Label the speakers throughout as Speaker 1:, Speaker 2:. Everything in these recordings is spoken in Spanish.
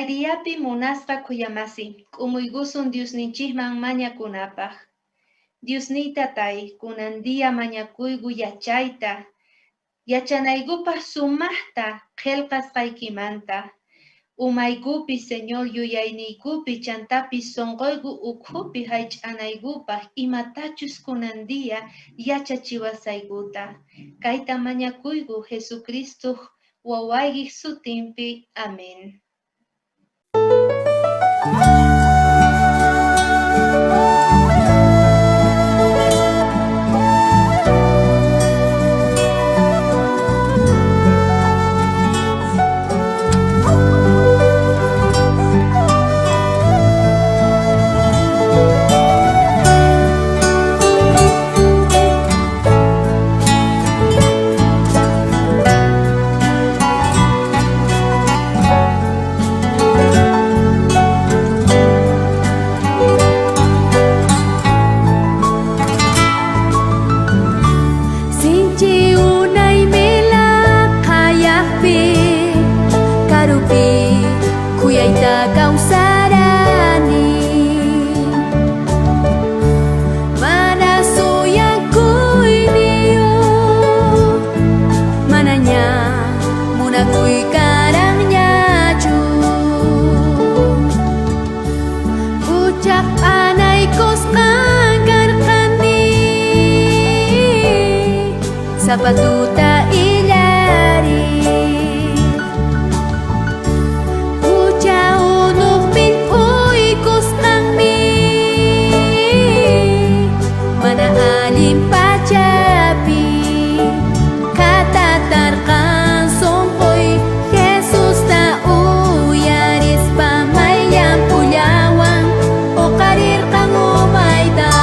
Speaker 1: Kay diyapi munasqa khuyamasi, k'umuygusun Diosninchikman mañakunapaq. Diosniyta tay, kunan dia mañakuygu yachayta, yachanaykupaq sumaqta qillqasqaykimanta. Umaykupi Señor yuyayniykupi chantapi sonqoygu ukhupi haych'anaykupaq imatachus kunan dia yachachiwasaykuta. Kayta mañakuygu Jesucristo wawaykiq sutinpi. Amén.
Speaker 2: Sapatuta ilari Uca unuk uikus nangmi Mana alim pacapi Kata tarkan sompoy Jesus ta uyaris pamayang pulawang O karir kang umayda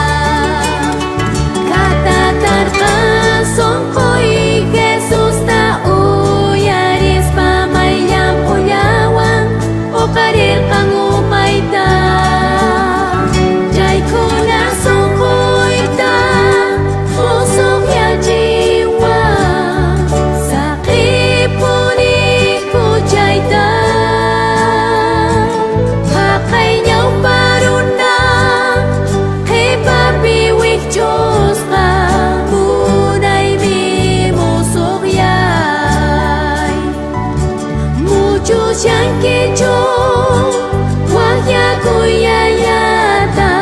Speaker 2: Kata tarkan sompoy Jesus ta uyaris pamayang pulawang O karir kang umayda Jai ko na sompoy ta Pusok ya jiwa Sakit puni ko jai ta Pakai nhau paruna Hey papi with Diyos ka Munay mi musok yay Mucho siyang kicho Wahya kuya yata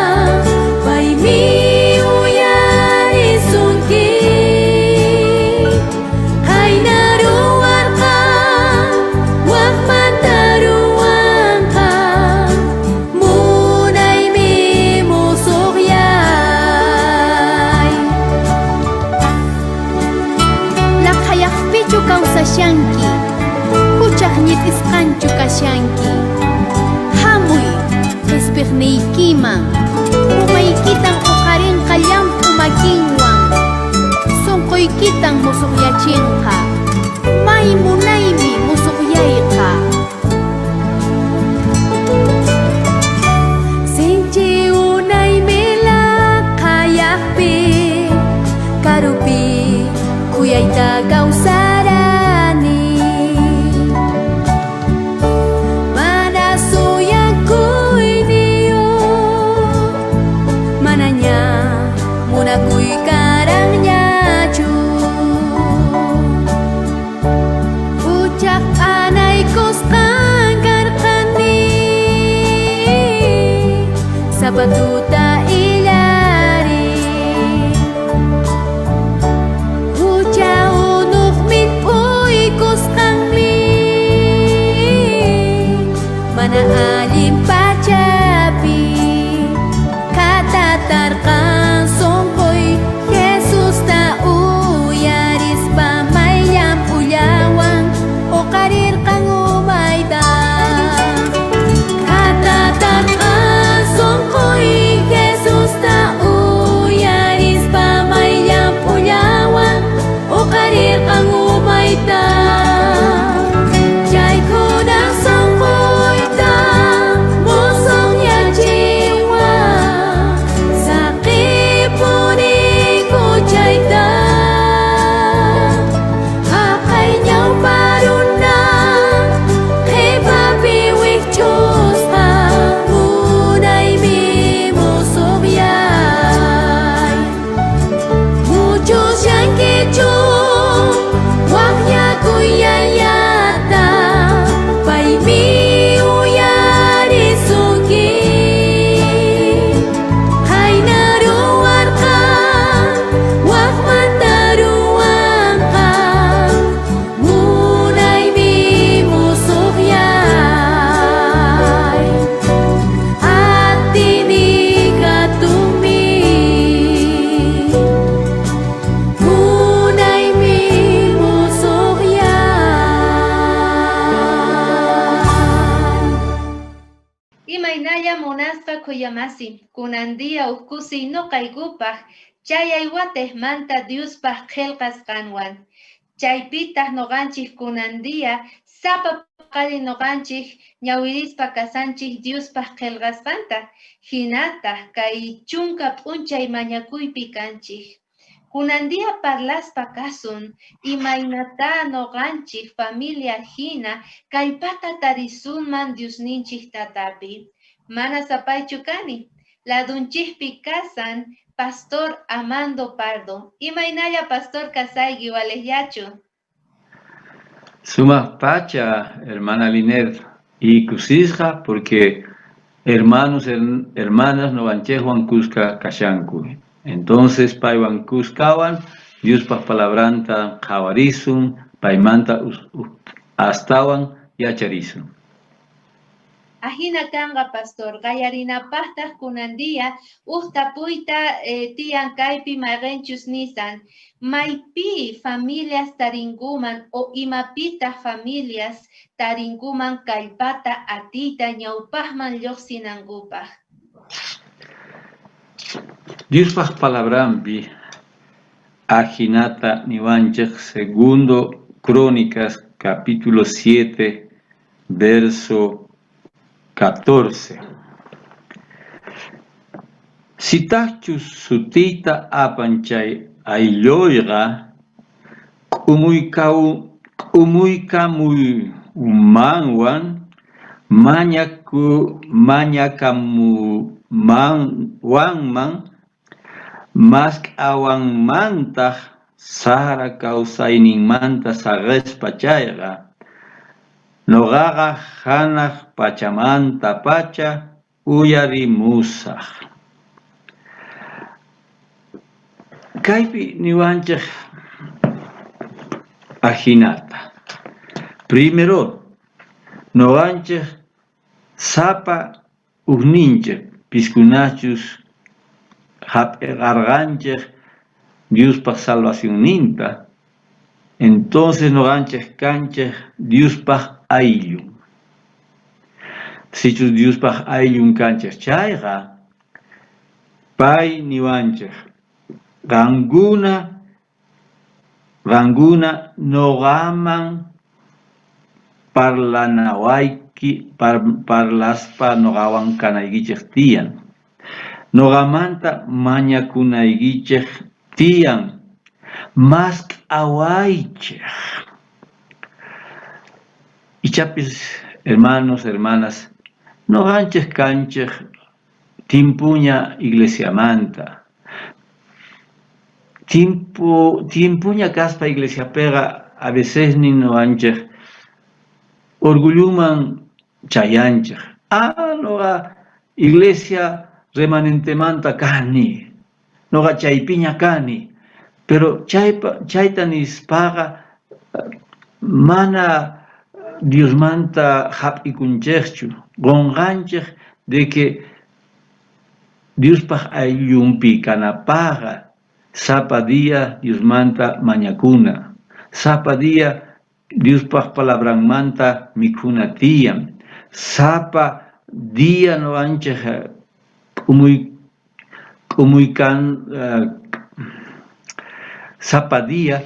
Speaker 2: Pai mi uyan isunki Hay naruar ka Wak mataruan ka Munay mi musok yay Lakhayak pichu kausa siyangki Kuchak nit iskanchu kasyanki Hamuy espirneykimang Umaykitang ukarin kalyam umakinwang Sungkoykitang musukyachinka May munaymi musukyayka Sinchi unay mila kayakpi Karupi kuyayta kausarani Mana suyang kuy niyo Mananya muna kuy karangnya cu Ucak anay kos kangkarkani Sabatuta ilari Uca unuk min uikus kangmi Mana alim pacapi Kata tarkan sompoy Jesus ta uyaris pamayam ulawang O karir kang umayda Kata tarkan sompoy
Speaker 1: kuyamasi, kunandia ukusi no kaygupaj, chay aywatej manta Diospaj qillqasqanwan. Chaypitaq noqanchik kunandia, sapa qali noqanchik ñawirispa kasanchik Diospaj qillqasqanta, hinataq kay chunka p'unchay mañakuypi kanchik. Kunandia parlaspa kasun, imaynata noqanchik familia hina, kallpata tarisunman Diosninchik tatapi. Mana sapaychu kani, ladunchikpi kasan Pastor Amando Pardo. Imaynalla Pastor kasaygi walejyachu.
Speaker 3: Suma pacha, hermana Linet, y kusisja porque hermanos, hermanas no vanchejuan kuska kashanku. Entonces, paiwan kuskawan, Dios pa palabranta jawarisun, paimanta astawan yacharisun.
Speaker 1: Ajina kanga Pastor, gayarinapaqtaq kunandia, ustapuyta tiyan kaypi mayqinchus nisan, maypi familias tarinkuman o imapita familias tarinkuman kallpata atita ñawpaqman lluqsinankupaq.
Speaker 3: Dios pa palabrampi, ajinata niwanchik, segundo Crónicas, capítulo 7, verso 14. Sitachus sutita apanchay aylloyga umuykamuy umanwan mañakamuwanman mask'awanmantaq sara kawsayninmanta saqespa chayqa noqaqa hanaq pachamanta pacha uyarimusaq. Kaypi niwanchik ajinata. Primero, noqanchik sapa ugninchik piskunachus hap'irqarqanchik Diospaq salvacionninta. Entonces noqanchik kanchik Diospaq ayllun. Sichus Diospaq ayllun kanchik chayqa, pay niwanchik Ranguna noqaman parlaspa noqawan kanaykichik tiyan. Noqamanta mañakunaykichik tiyan. Mask'awaychik. Ichapis, hermanos, hermanas, noqanchik kanchik timpuña iglesiamanta. Timpuña kaspa iglesia pega a veces ni noqanchik orgulluman chayanchik. Noqa iglesia remanentemanta kani, noqa chaypiña kani, pero chayta nispaqa mana Diosmanta hap'ikunchikchu, qunqanchik de que Diospaq ayllunpi kanapaqa sapa dia Diosmanta mañakuna, sapa dia Diospaq palabranmanta mikhuna tiyan, sapa dia noqanchik sapa dia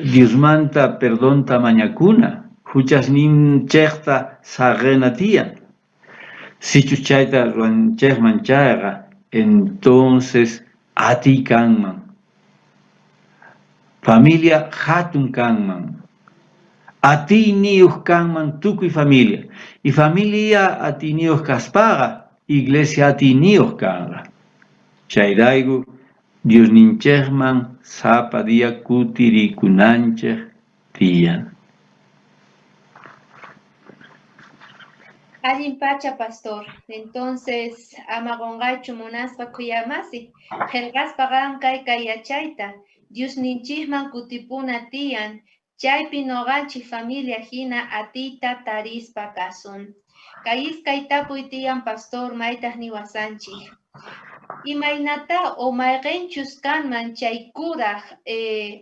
Speaker 3: Diosmanta perdonta mañakuna, huchasninchikta saqena tiyan. Sichus chayta ruanchikman chayqa, entonces ati kanman. Familia hatun kanman. Ati niyuq kanman tukuy familia. Y familia ati niyuq kaspaqa, iglesia ati niyuq kanqa. Chayrayku Diosninchikman sapa dia kutirikunanchik tiyan.
Speaker 1: Allin pacha Pastor, entonces amaqonqaychu munasqa kuyamasi, qillqaspaqan kay yachayta, Diosninchikman kutipuna tiyan, chaypi noqanchik familia hina atita tarispa kasun. Kay iskaytapuy tiyan Pastor maytaq niwasanchik. Imaynata o mayqinchus kanman chay kuraq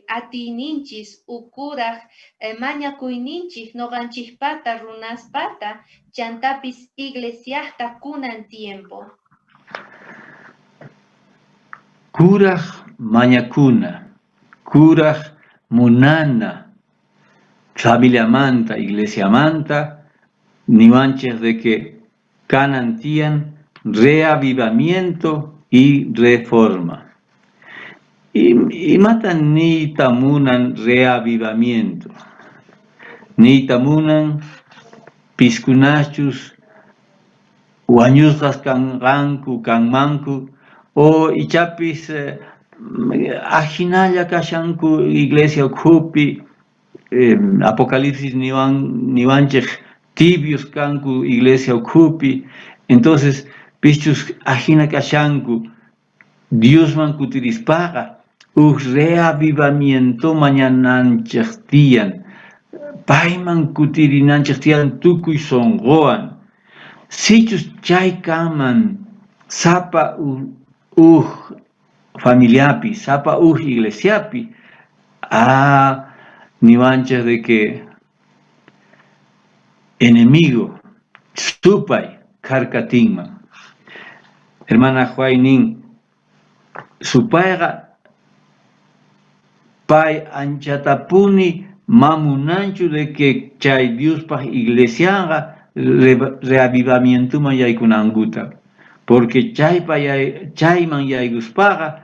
Speaker 1: atiyninchis ukuraq mañakuyninchik noqanchikpata runaspata chantapis iglesiasta kunan tiempo.
Speaker 3: kuraj mañakuna, kuraj munana, familia manta, iglesia manta, niwanches de que canantían reavivamiento y reforma. Y matan ni tamunan reavivamiento, ni tamunan piscunachus, wañusqas kanqanku, kanmanku, o ichapis ajinalla kashanku iglesia ukhupi, Apocalipsis niwanchik tibios kanku iglesia ukhupi, entonces pichus ajina kashanku Diosman kutirispaqa reavivamiento mañananchik tiyan, payman kutirinanchik tiyan tukuy sonqowan. Sichus chay kanman sapa familiapi, sapa iglesiapi, niwanchik de que enemigo supay karkatinman. Hermana Juaynin, supayqa pay anchatapuni mamunanchu de que chay Diospaj iglesiaqa reavivamientoman yaykunankuta, porque chayman yayguspaqa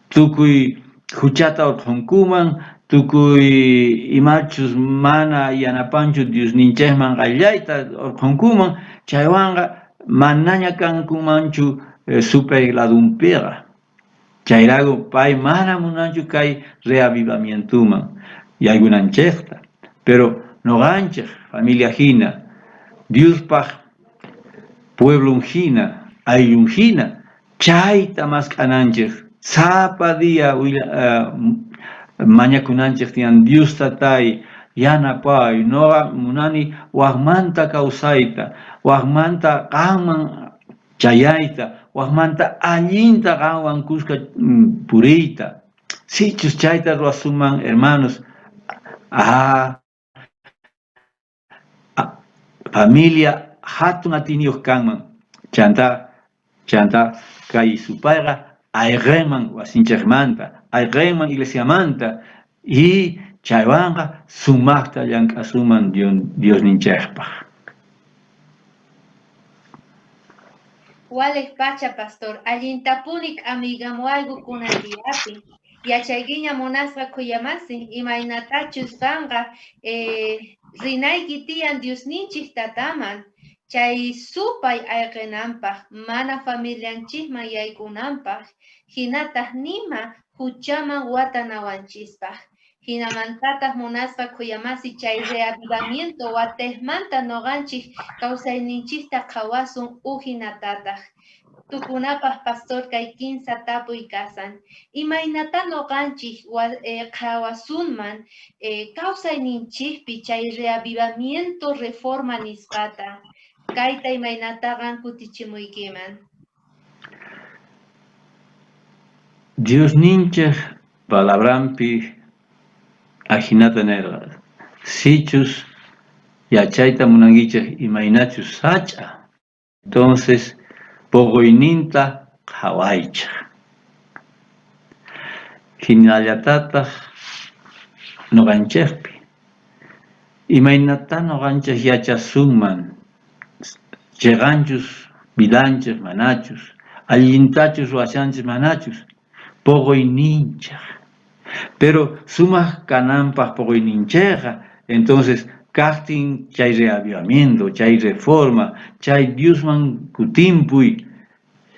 Speaker 3: tukuy huchata urqunkuman, tukuy imachus mana yanapanchu Diosninchikman qallayta urqunkuman, chaywanqa manaña kankumanchu supay ladunpiqa. Chayrago pay mana munanchu kay reavivamientoman yaykunanchikta, pero noqanchik familia hina, Diospaj pueblo hina, ayllun hina, chayta mask'ananchik, sapa día mañakunanchik tiyan Dios tatay yanapay, noqa munani waqmanta kawsayta, waqmanta qanman chayayta, waqmanta allinta qanwan kushka puriyta. Sichus chayta ruasuman, hermanos, familia hatun atiniyuq kanman, chanta kay supayqa ayqinman wasinchikmanta, ayqinman iglesiamanta, y chaywanqa sumaqta llank'asuman Diosninchikpaq.
Speaker 1: Wales pacha pastor, allintapunik amigamuaygu kunantiyapi, yachaygiña munasqa kuyamasi, imaynatachus kanqa rinayki tiyan Diosninchik tataman, chay supay ayqinanpaq, mana familianchikman yaykunanpaq, hinataq nima huchaman watanawanchispaq. Hinamantataq munasqa kuyamasi chay reavivamiento watejmanta noqanchik kawsayninchikta qawasun hinatataq. Tukunapaq pastor kay kinsa tapuy kasan. Imaynata noqanchik qawasunman kawsayninchikpi chay reavivamiento reforma nispata. Kayta imaynataqa kutichimuykiman.
Speaker 3: Diosninchik palabrampi ajinata nerqa, sichus yachayta munankichik imaynachus sacha, entonces pogoyninta qhawaychik. Hinallatataq noqanchikpi imaynata noqanchik yachasunman, chiqanchus vidanchik manachus, allintachus ruwashanchik manachus, pogoyninchik. Pero sumaq kananpaq pogoyninchikqa, entonces kaqtin chay reavivamiento, chay reforma, chay Diosman kutimpuy,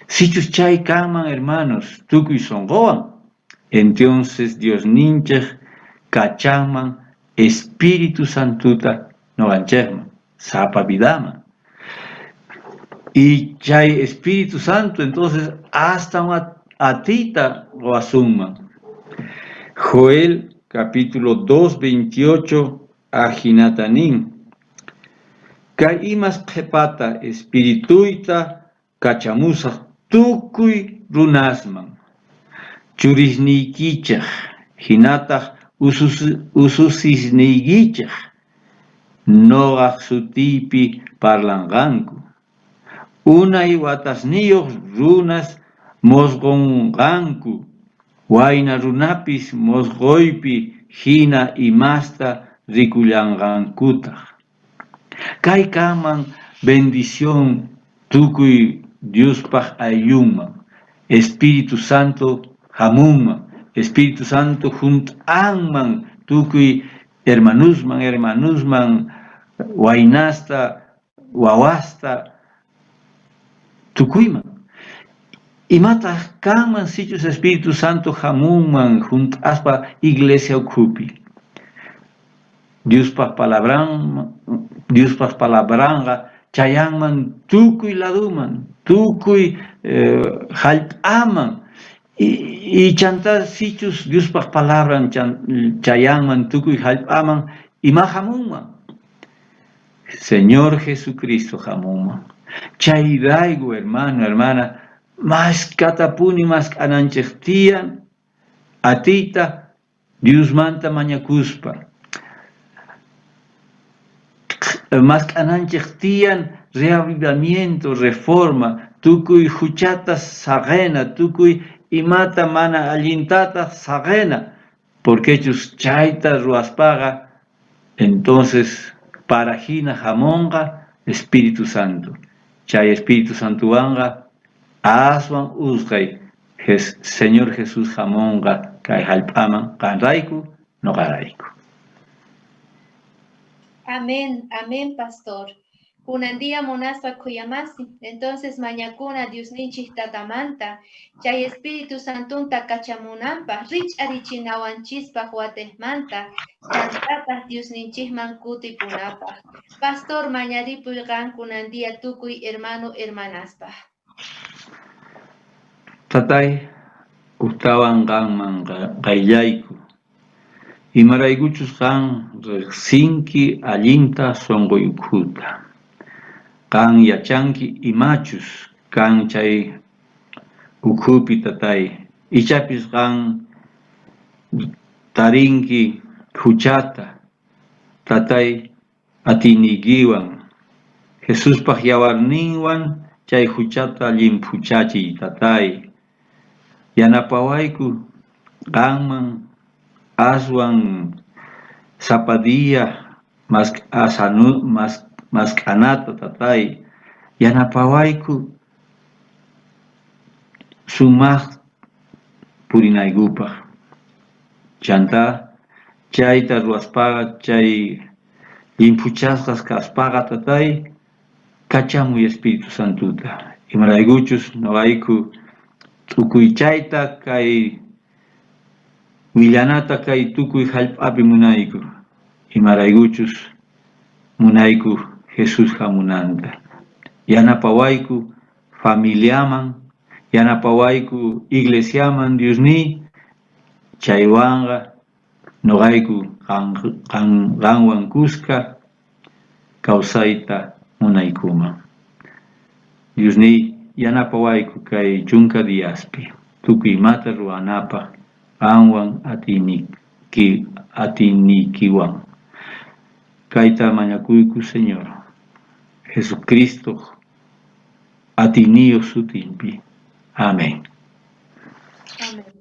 Speaker 3: sichus chay kanman hermanos, tukuy sonqowan, entonces Diosninchik kachanman Espíritu Santuta noqanchikman, sapa vidaman. Y chay Espíritu Santo entonces hasta atita ruwasunman. Joel capítulo 2, 28 ajinatanin. Kay imas qhipata espirituita kachamusaq tukuy runasman. Churisniykichik, hinataq ususisniykichik, noqaq sutiypi parlanqanku. Unay watasniyuq runas mosqonqanku, wayna runapis mosqoypi hina imasta rikullanqankutaq. Kay kanman bendición tukuy Diospaq ayllunman, Espíritu Santo hamunman, Espíritu Santo junt'anman tukuy hermanusman, waynasta, wawasta, tukuyman. Imataq kanman sichus Espíritu Santo hamunman junt'aspa iglesia ukhupi. Diospaq palabranqa chayanman tukuy laduman, tukuy hallp'aman. Y chanta sichus Diospaq palabran chayanman tukuy hallp'aman ima hamunman. Señor Jesucristo hamunman. Chayrayku hermano, hermana, maskatapuni maskananchiktiyan atiyta Diosmanta mañakuspa. Maskananchiktiyan reavivamiento, reforma, tukuy huchata saqena, tukuy imata mana allintata saqena, porque ellos chayta ruaspaga, entonces para hina hamonga Espíritu Santo. Chay Espíritu Santo wanga aswan usqay Señor Jesús hamonga kay hallp'aman kanrayku noqarayku.
Speaker 1: Amén, amén, pastor. Kunandia monaspa kuyamasi, entonces mañakuna Dios ninchik tatamanta, chay Espíritu Santunta kachamunampa, rich arichinawanchispa huatehmanta, chantata Dios ninchikman kutipunapa. Pastor mañaripuygan kunandia tukuy hermano hermanaspa.
Speaker 3: Tatay, ustawan ganman qayllayku. Imaraykuchus kan riqsinki allinta sonqoykuta. Kan yachanki imachus kan chay ukhupi tatay. Ichapis kan tarinki huchata tatay atinigiwan. Jesuspaq yawarninwan chay huchata limpuchachiy tatay. Yanapawayku kanman aswan zapadilla maskanata tatay. Yanapawayku sumaq purinaykupaq. Chanta chayta ruwaspaqa chay limpuchasqas kaspaqa tatay kachamuy Espíritu Santuta. Imaraykuchus noqayku tukuy chayta kay willanata kay tukuy hallp'api munayku. Imaraykuchus munayku Jesús hamunanta. Yanapawayku familiaman, yanapawayku iglesiaman Diosni, chaywanga noqayku qanwan kuska kawsayta munaykuman. Diosni yanapawayku kay chunka diyaspi tukuy imata ruwanapaq qanwan atinikiwan. Kayta mañakuyku Señor Jesucristo atiniyo sutinpi. Amén.
Speaker 1: Amén.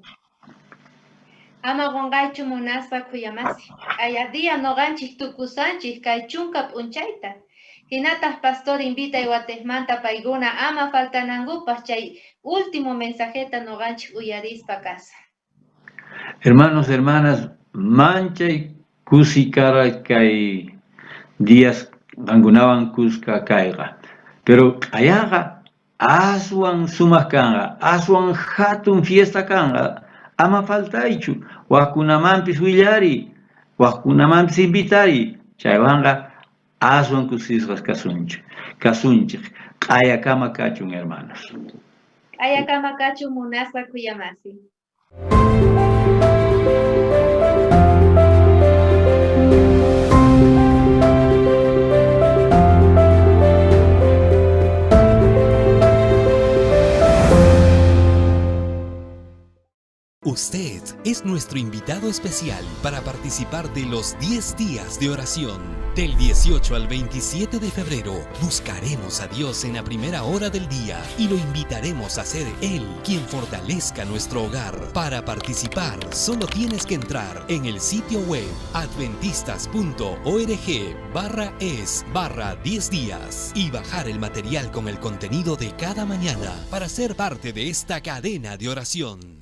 Speaker 1: Ama qonqaychu munaspa kuyamasi. Ayadia noqanchik tukusanchik kay chunka p'unchayta. Hinataq pastor invita iwatejmanta payguna ama faltanankupas chay último mensajeta noqanchik uyarispa kasa.
Speaker 3: Hermanos, hermanas, manchay kusikara kay días gangunawan kuska kayqa. Pero ayaqa aswan sumaq kanqa, aswan hatun fiesta kanqa. Ama faltaychu, waqkunamanpis willari, waqkunamanpis invitari. Chaywanqa aswan kusisqas kasunchik. Q'ayakama kachun, hermanos.
Speaker 1: Q'ayakama kachun munaspa kuyamasi.
Speaker 4: Usted está es nuestro invitado especial para participar de los 10 días de oración. Del 18 al 27 de febrero buscaremos a Dios en la primera hora del día y lo invitaremos a ser Él quien fortalezca nuestro hogar. Para participar solo tienes que entrar en el sitio web adventistas.org/es/10 días y bajar el material con el contenido de cada mañana para ser parte de esta cadena de oración.